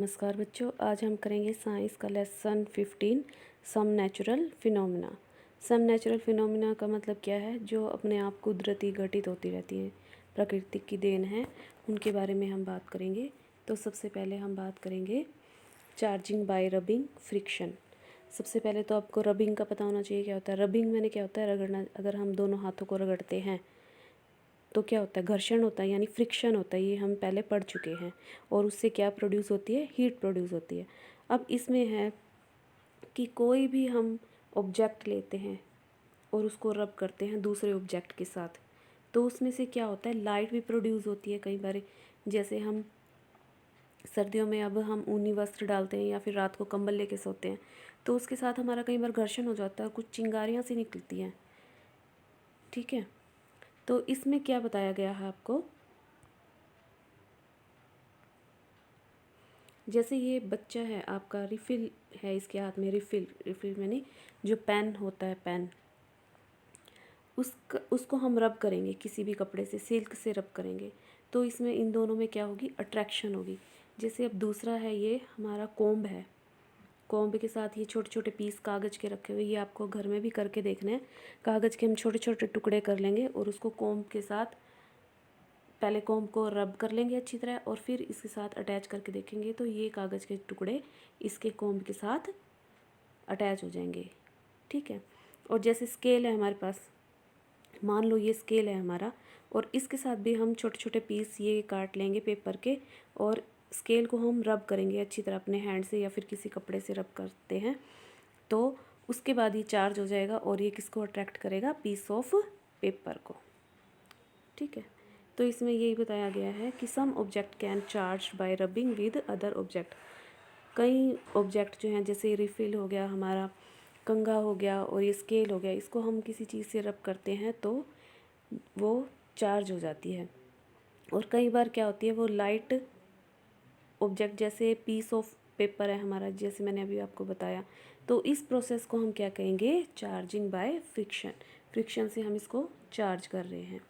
नमस्कार बच्चों, आज हम करेंगे साइंस का lesson 15 some natural phenomena. Some natural phenomena का मतलब क्या है? जो अपने आप कुदरती घटित होती रहती हैं, प्रकृति की देन है, उनके बारे में हम बात करेंगे। तो सबसे पहले हम बात करेंगे चार्जिंग बाय रबिंग फ्रिक्शन। सबसे पहले तो आपको रबिंग का पता होना चाहिए क्या होता है। रबिंग मैंने क्या होता है, रगड़ना। अगर हम दोनों हाथों को रगड़ते हैं तो क्या होता है? घर्षण होता है, यानी फ्रिक्शन होता है। ये हम पहले पढ़ चुके हैं। और उससे क्या प्रोड्यूस होती है? हीट प्रोड्यूस होती है। अब इसमें है कि कोई भी हम ऑब्जेक्ट लेते हैं और उसको रब करते हैं दूसरे ऑब्जेक्ट के साथ, तो उसमें से क्या होता है? लाइट भी प्रोड्यूस होती है कई बार। जैसे हम सर्दियों में अब हम ऊनी वस्त्र डालते हैं या फिर रात को कंबल लेके सोते हैं, तो उसके साथ हमारा कई बार घर्षण हो जाता है, कुछ चिंगारियाँ सी निकलती हैं। ठीक है, तो इसमें क्या बताया गया है आपको? जैसे ये बच्चा है आपका, रिफ़िल है इसके हाथ में। रिफ़िल मैंने जो पेन होता है, पेन, उसको हम रब करेंगे किसी भी कपड़े से, सिल्क से रब करेंगे, तो इसमें इन दोनों में क्या होगी? अट्रैक्शन होगी। जैसे अब दूसरा है, ये हमारा कोम्ब है। कोम्ब के साथ ये छोटे छोटे पीस कागज़ के रखे हुए, ये आपको घर में भी करके देखना है। कागज़ के हम छोटे छोटे टुकड़े कर लेंगे और उसको कोम्ब के साथ, पहले कोम्ब को रब कर लेंगे अच्छी तरह और फिर इसके साथ अटैच करके देखेंगे, तो ये कागज़ के टुकड़े इसके कोम्ब के साथ अटैच हो जाएंगे। ठीक है, और जैसे स्केल है हमारे पास, मान लो ये स्केल है हमारा, और इसके साथ भी हम छोटे छोटे पीस ये काट लेंगे पेपर के, और स्केल को हम रब करेंगे अच्छी तरह अपने हैंड से या फिर किसी कपड़े से रब करते हैं, तो उसके बाद ये चार्ज हो जाएगा और ये किसको अट्रैक्ट करेगा? पीस ऑफ पेपर को। ठीक है, तो इसमें यही बताया गया है कि some object can charge by rubbing with other object. कई ऑब्जेक्ट जो हैं, जैसे रिफ़िल हो गया हमारा, कंघा हो गया और ये स्केल हो गया, इसको हम किसी चीज़ से रब करते हैं तो वो चार्ज हो जाती है। और कई बार क्या होती है, वो लाइट ऑब्जेक्ट, जैसे पीस ऑफ पेपर है हमारा, जैसे मैंने अभी आपको बताया, तो इस प्रोसेस को हम क्या कहेंगे? Charging by friction. फ्रिक्शन से हम इसको चार्ज कर रहे हैं।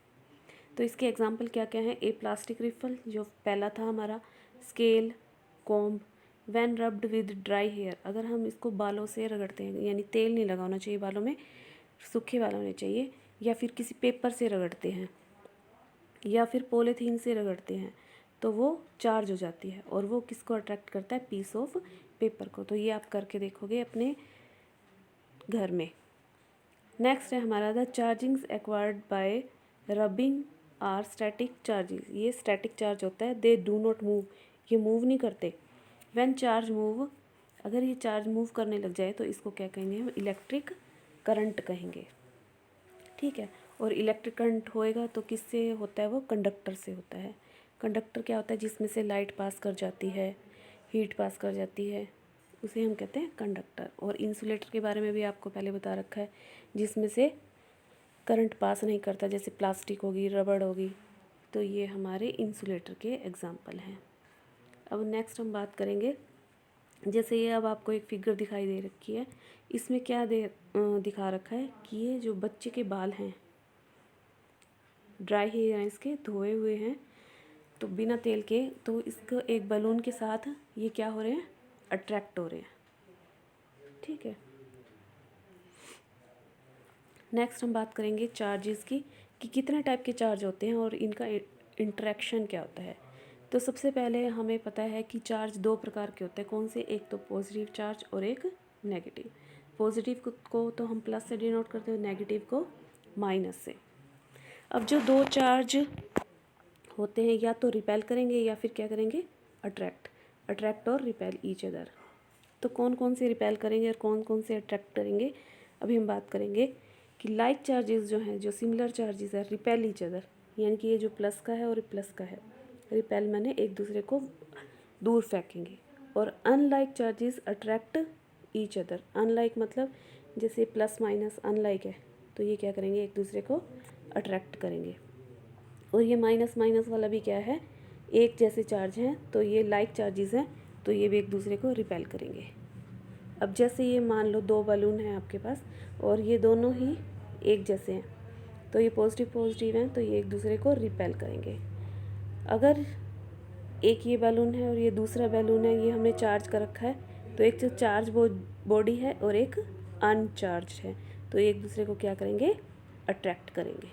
तो इसके एग्जाम्पल क्या क्या हैं? ए प्लास्टिक रिफल, जो पहला था हमारा, scale, comb, when rubbed with dry hair. अगर हम इसको बालों से रगड़ते हैं, यानी तेल नहीं लगाना चाहिए बालों में, सूखे बाल होने चाहिए, या फिर किसी पेपर से रगड़ते हैं या फिर पॉलीथीन से रगड़ते हैं, तो वो चार्ज हो जाती है और वो किसको अट्रैक्ट करता है? पीस ऑफ पेपर को। तो ये आप करके देखोगे अपने घर में। नेक्स्ट है हमारा the chargings acquired by rubbing are static charges. ये स्टैटिक चार्ज होता है। दे डू नॉट मूव, ये मूव नहीं करते। व्हेन चार्ज मूव, अगर ये चार्ज मूव करने लग जाए तो इसको क्या कहेंगे? हम इलेक्ट्रिक करंट कहेंगे। ठीक है, और इलेक्ट्रिक करंट होएगा तो किससे होता है? वो कंडक्टर से होता है। कंडक्टर क्या होता है? जिसमें से लाइट पास कर जाती है, हीट पास कर जाती है, उसे हम कहते हैं कंडक्टर। और इंसुलेटर के बारे में भी आपको पहले बता रखा है, जिसमें से करंट पास नहीं करता, जैसे प्लास्टिक होगी, रबड़ होगी, तो ये हमारे इंसुलेटर के एग्जाम्पल हैं। अब नेक्स्ट हम बात करेंगे, जैसे ये अब आपको एक फिगर दिखाई दे रखी है, इसमें क्या दिखा रखा है कि ये जो बच्चे के बाल हैं, ड्राई हेयर हैं, इसके धोए हुए हैं, तो बिना तेल के, तो इसको एक बलून के साथ ये क्या हो रहे हैं? अट्रैक्ट हो रहे हैं। ठीक है, नेक्स्ट हम बात करेंगे चार्जेस की, कि कितने टाइप के चार्ज होते हैं और इनका इंटरेक्शन क्या होता है। तो सबसे पहले हमें पता है कि चार्ज दो प्रकार के होते हैं। कौन से? एक तो पॉजिटिव चार्ज और एक नेगेटिव। पॉजिटिव को तो हम प्लस से डिनोट करते हैं, नेगेटिव को माइनस से। अब जो दो चार्ज होते हैं, या तो रिपेल करेंगे या फिर क्या करेंगे? अट्रैक्ट और रिपेल ईच अदर। तो कौन कौन से रिपेल करेंगे और कौन कौन से अट्रैक्ट करेंगे, अभी हम बात करेंगे। कि लाइक चार्जेस जो हैं, जो सिमिलर चार्जेस है, रिपेल ईच अदर, यानी कि ये जो प्लस का है और प्लस का है, रिपेल मैंने एक दूसरे को दूर फेंकेंगे। और unlike charges attract each other. Unlike मतलब जैसे प्लस माइनस अनलाइक है, तो ये क्या करेंगे? एक दूसरे को अट्रैक्ट करेंगे। और ये माइनस माइनस वाला भी क्या है? एक जैसे चार्ज हैं, तो ये लाइक चार्जेस हैं, तो ये भी एक दूसरे को रिपेल करेंगे। अब जैसे ये मान लो दो बलून हैं आपके पास और ये दोनों ही एक जैसे हैं, तो ये पॉजिटिव पॉजिटिव हैं, तो ये एक दूसरे को रिपेल करेंगे। अगर एक ये बैलून है और ये दूसरा बैलून है, ये हमने चार्ज कर रखा है। तो एक जो चार्ज बॉडी है और एक अनचार्ज है, तो एक दूसरे को क्या करेंगे, अट्रैक्ट करेंगे।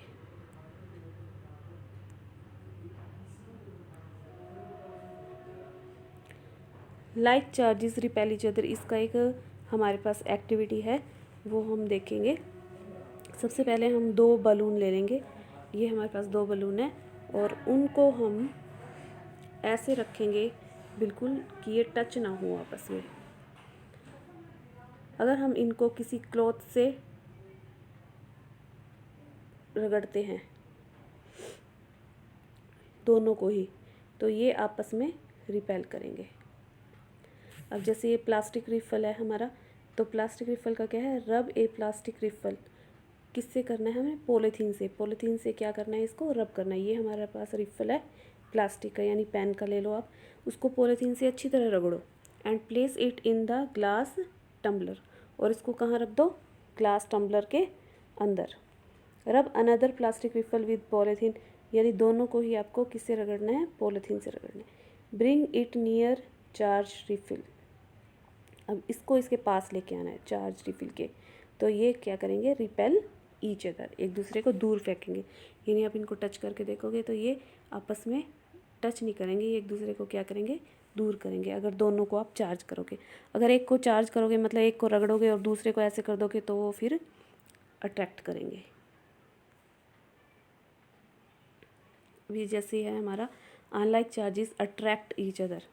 Like charges repel each other, इसका एक हमारे पास एक्टिविटी है, वो हम देखेंगे। सबसे पहले हम 2 बलून ले लेंगे, ये हमारे पास 2 बलून है और उनको हम ऐसे रखेंगे बिल्कुल कि ये टच ना हो आपस में। अगर हम इनको किसी क्लॉथ से रगड़ते हैं दोनों को ही, तो ये आपस में रिपेल करेंगे। अब जैसे ये प्लास्टिक रिफल है हमारा, तो प्लास्टिक रिफल का क्या है, रब ए प्लास्टिक रिफल किससे करना है हमें, पॉलीथीन से। पॉलीथीन से क्या करना है, इसको रब करना है। ये हमारे पास रिफल है प्लास्टिक का, यानी पेन का ले लो आप, उसको पॉलीथीन से अच्छी तरह रगड़ो and place it in the glass tumbler, और इसको कहाँ रख दो, ग्लास टम्बलर के अंदर। रब अनदर प्लास्टिक रिफल विद पॉलीथीन, यानी दोनों को ही आपको किससे रगड़ना है, पॉलीथीन से रगड़ना है। Bring it near charge refill, अब इसको इसके पास लेके आना है चार्ज रिफिल के, तो ये क्या करेंगे, रिपेल ईच अदर, एक दूसरे को दूर फेंकेंगे। यानी आप इनको टच करके देखोगे तो ये आपस में टच नहीं करेंगे, ये एक दूसरे को क्या करेंगे, दूर करेंगे। अगर दोनों को आप चार्ज करोगे, अगर एक को चार्ज करोगे मतलब एक को रगड़ोगे और दूसरे को ऐसे कर दोगे, तो वो फिर अट्रैक्ट करेंगे। अभी जैसे है हमारा unlike charges attract each other,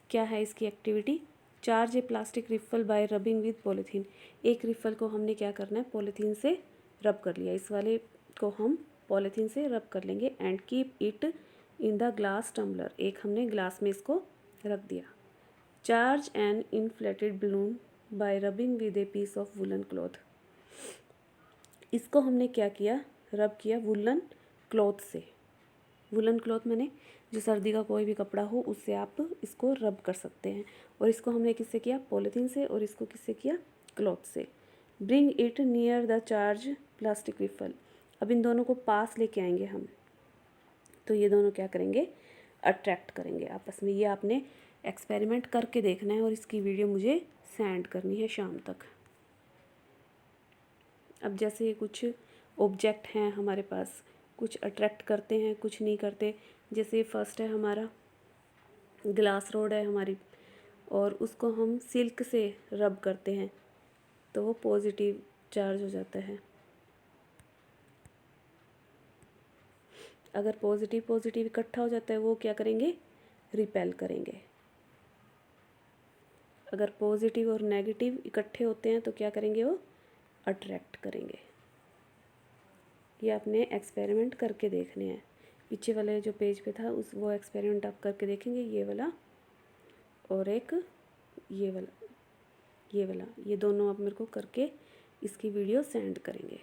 क्या है इसकी activity, charge a plastic refill by rubbing with polythene. एक रिफल को हमने क्या करना है, पॉलीथीन से रब कर लिया, इस वाले को हम पॉलीथीन से रब कर लेंगे and keep it in the glass tumbler, एक हमने ग्लास में इसको रख दिया। Charge an inflated balloon by rubbing with a piece of woollen cloth, इसको हमने क्या किया, रब किया वुलन क्लॉथ से। वुलन क्लॉथ मैंने जो सर्दी का कोई भी कपड़ा हो उससे आप इसको रब कर सकते हैं, और इसको हमने किससे किया, पॉलीथीन से, और इसको किससे किया, क्लॉथ से। Bring it near the charge plastic refill, अब इन दोनों को पास लेके आएंगे हम, तो ये दोनों क्या करेंगे, अट्रैक्ट करेंगे आपस में। ये आपने एक्सपेरिमेंट करके देखना है और इसकी वीडियो मुझे सेंड करनी है शाम तक। अब जैसे ये कुछ ऑब्जेक्ट हैं हमारे पास, कुछ अट्रैक्ट करते हैं कुछ नहीं करते। जैसे फर्स्ट है हमारा ग्लास रोड है हमारी, और उसको हम सिल्क से रब करते हैं तो वो पॉजिटिव चार्ज हो जाता है। अगर पॉजिटिव पॉजिटिव इकट्ठा हो जाता है वो क्या करेंगे, रिपेल करेंगे। अगर पॉजिटिव और नेगेटिव इकट्ठे होते हैं तो क्या करेंगे, वो अट्रैक्ट करेंगे। ये आपने एक्सपेरिमेंट करके देखने हैं, पीछे वाले जो पेज पे था उस वो एक्सपेरिमेंट आप करके देखेंगे, ये वाला और एक ये वाला, ये दोनों आप मेरे को करके इसकी वीडियो सेंड करेंगे।